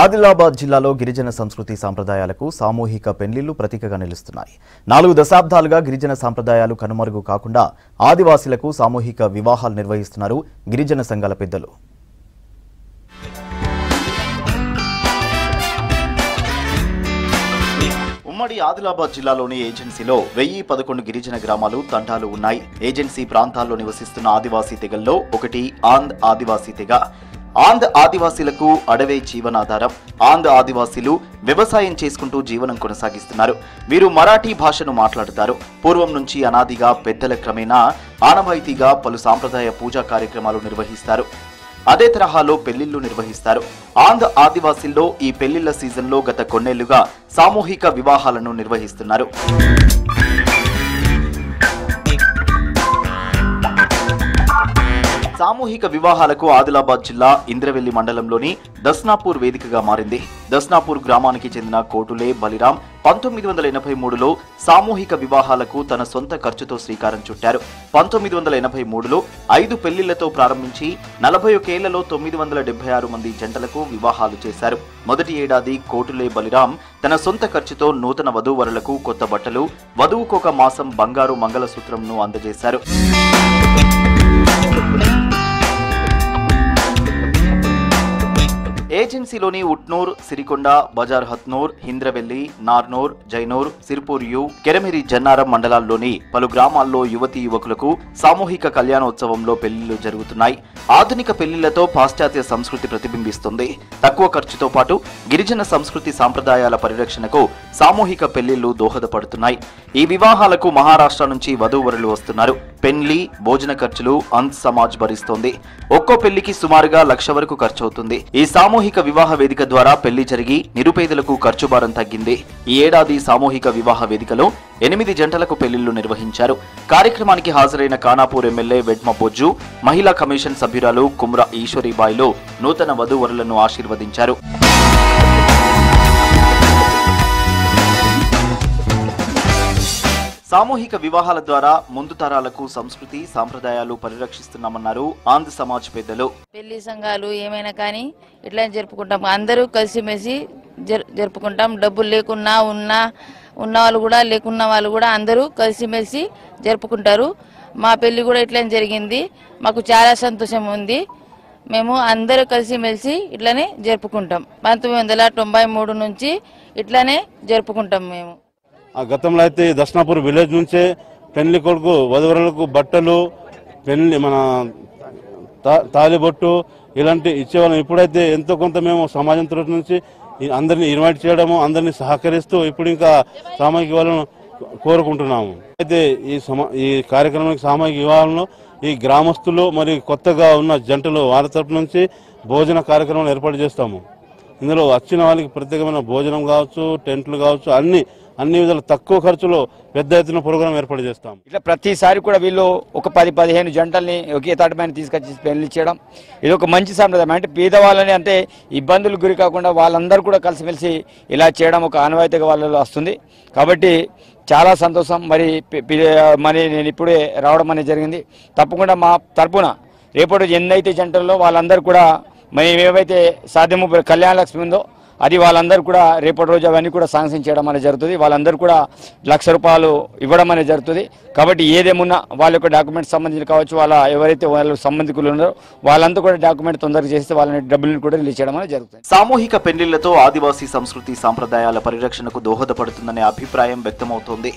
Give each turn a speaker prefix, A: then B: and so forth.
A: ఆదిలాబాద్ జిల్లాలో గిరిజన సంస్కృతి సంప్రదాయాలకు సామూహిక పెళ్లిళ్లు ప్రతీకగా నిలుస్తున్నాయి. 4 దశాబ్దాలుగా గిరిజన సంప్రదాయాలు కనుమరుగు కాకుండా ఆదివాసీలకు సామూహిక వివాహాలు నిర్వహిస్తున్నారు గిరిజన సంఘాల పెద్దలు. ఉమ్మడి ఆదిలాబాద్ జిల్లాలోని ఏజెన్సీలో 1011 గిరిజన గ్రామాలు తండాలు ఉన్నాయి. ఏజెన్సీ ప్రాంతాల్లో నివసిస్తున్న ఆదివాసీ తెగల్లో ఒకటి ఆంద్ ఆదివాసీ తెగ. ఆంద్ ఆదివాసీలకు అడవే జీవనాధారం. ఆంద్ ఆదివాసీలు వ్యవసాయం చేసుకుంటూ జీవనం కొనసాగిస్తున్నారు. వీరు మరాఠీ భాషను మాట్లాడుతారు. పూర్వం నుంచి అనాదిగా పెద్దల క్రమేణా ఆనవాయితీగా పలు సాంప్రదాయ పూజా కార్యక్రమాలు నిర్వహిస్తారు. అదే తరహాలో పెళ్లిళ్లు నిర్వహిస్తారు. ఆంధ్ర ఆదివాసీల్లో ఈ పెళ్లిళ్ల సీజన్లో గత కొన్నేళ్లుగా సామూహిక వివాహాలను నిర్వహిస్తున్నారు. సామూహిక వివాహాలకు ఆదిలాబాద్ జిల్లా ఇంద్రవెల్లి మండలంలోని దస్నాపూర్ వేదికగా మారింది. దస్నాపూర్ గ్రామానికి చెందిన కోటులే బలిరాం 1983లో సామూహిక వివాహాలకు తన సొంత ఖర్చుతో శ్రీకారం చుట్టారు. 1983లో 5 పెళ్లిళ్లతో ప్రారంభించి 41 ఏళ్లలో 976 మంది జంటలకు వివాహాలు చేశారు. మొదటి ఏడాది కోటులే బలిరాం తన సొంత ఖర్చుతో నూతన వధూవరులకు కొత్త బట్టలు, వధువుకొక మాసం బంగారు మంగళసూత్రంను అందజేశారు. ఏజెన్సీలోని ఉట్నూర్, సిరికొండ, బజార్ హత్నూర్, హింద్రవెల్లి, నార్నూర్, జైనూర్, సిర్పూర్యు, కెరమిరి, జన్నారం మండలాల్లోని పలు గ్రామాల్లో యువతీ యువకులకు సామూహిక కళ్యాణోత్సవంలో పెళ్లిళ్లు జరుగుతున్నాయి. ఆధునిక పెళ్లిళ్లతో పాశ్చాత్య సంస్కృతి ప్రతిబింబిస్తుంది. తక్కువ ఖర్చుతో పాటు గిరిజన సంస్కృతి సాంప్రదాయాల పరిరక్షణకు సామూహిక పెళ్లిళ్లు దోహదపడుతున్నాయి. ఈ వివాహాలకు మహారాష్ట్ర నుంచి వధూవరులు వస్తున్నారు. పెళ్లి, భోజన ఖర్చులు అంత్ సమాజ్ భరిస్తోంది. ఒక్కో పెళ్లికి సుమారుగా 1,00,000 వరకు ఖర్చవుతుంది. ఈ సామూహిక వివాహ వేదిక ద్వారా పెళ్లి జరిగి నిరుపేదలకు ఖర్చు భారం తగ్గింది. ఈ ఏడాది సామూహిక వివాహ వేదికలో 8 జంటలకు పెళ్లిళ్లు నిర్వహించారు. కార్యక్రమానికి హాజరైన ఖానాపూర్ ఎమ్మెల్యే వెడ్మ బొజ్జు, మహిళా కమిషన్ సభ్యురాలు కుమ్రా ఈశ్వరీబాయిలు నూతన వధూవరులను ఆశీర్వదించారు. సామూహిక వివాహాల ద్వారా ముందు తరాలకు సంస్కృతి సంప్రదాయాలు పరిరక్షిస్తున్నామన్నారు ఆంధ్ర సమాజ్ పెద్దలు.
B: పెళ్లి సంఘాలు ఏమైనా కానీ ఇట్లా జరుపుకుంటాం. అందరూ కలిసిమెలిసి జరుపుకుంటాం. డబ్బులు లేకున్నా ఉన్న వాళ్ళు కూడా లేకున్న వాళ్ళు కూడా అందరూ కలిసిమెలిసి జరుపుకుంటారు. మా పెళ్లి కూడా ఇట్లా జరిగింది. మాకు చాలా సంతోషం ఉంది. మేము అందరూ కలిసిమెలిసి ఇట్లానే జరుపుకుంటాం. 1993 నుంచి ఇట్లానే జరుపుకుంటాం మేము.
C: గతంలో అయితే దస్నాపూర్ విలేజ్ నుంచే పెళ్లి కొడుకు వధువరులకు బట్టలు, పెళ్లి మన తాలిబొట్టు ఇలాంటి ఇచ్చేవాళ్ళం. ఇప్పుడైతే ఎంతో కొంత మేము సమాజం తరఫు నుంచి అందరినీ ఇన్వైట్ చేయడము, అందరినీ సహకరిస్తూ ఇప్పుడు ఇంకా సామూహిక వివాహాలను కోరుకుంటున్నాము. అయితే ఈ కార్యక్రమానికి సామూహిక వివాహాలను ఈ గ్రామస్తులు మరియు కొత్తగా ఉన్న జంటలు వారి తరఫు నుంచి భోజన కార్యక్రమాలు ఏర్పాటు చేస్తాము. ఇందులో వచ్చిన వాళ్ళకి ప్రత్యేకమైన భోజనం కావచ్చు, టెంట్లు కావచ్చు, అన్ని విధాలు తక్కువ ఖర్చులో పెద్ద ఎత్తున ప్రోగ్రాం ఏర్పాటు చేస్తాం.
D: ఇట్లా ప్రతిసారి కూడా వీళ్ళు ఒక 10-15 జంటల్ని ఒకే తాటిపైన తీసుకొచ్చి పెళ్లి చేయడం ఇది ఒక మంచి సంప్రదాయం. అంటే పేదవాళ్ళని అంటే ఇబ్బందులు గురి కాకుండా వాళ్ళందరూ కూడా కలిసిమెలిసి ఇలా చేయడం ఒక ఆనవాయితీగా వాళ్ళలో వస్తుంది. కాబట్టి చాలా సంతోషం. మరి నేను ఇప్పుడే రావడం అనేది జరిగింది. తప్పకుండా మా తరపున రేపటి ఎన్నైతే జంటల్లో వాళ్ళందరూ కూడా మేము ఏవైతే సాధ్యము కళ్యాణ లక్ష్మి ఉందో అది వాళ్ళందరూ కూడా రేపటి రోజు అవన్నీ కూడా శాంక్షన్ చేయడం అనేది జరుగుతుంది. వాళ్ళందరూ కూడా 1,00,000 రూపాయలు ఇవ్వడం అనేది జరుగుతుంది. కాబట్టి ఏదేమున్నా వాళ్ళ యొక్క డాక్యుమెంట్స్ సంబంధించి కావచ్చు, ఎవరైతే వాళ్ళ సంబంధికులు ఉన్నారో వాళ్ళంతా కూడా డాక్యుమెంట్ తొందరగా చేస్తే వాళ్ళని డబ్బులను కూడా రిలీజ్ చేయడం అనేది జరుగుతుంది.
A: సామూహిక పెళ్లిళ్లతో ఆదివాసీ సంస్కృతి సంప్రదాయాల పరిరక్షణకు దోహదపడుతుందనే అభిప్రాయం వ్యక్తమవుతోంది.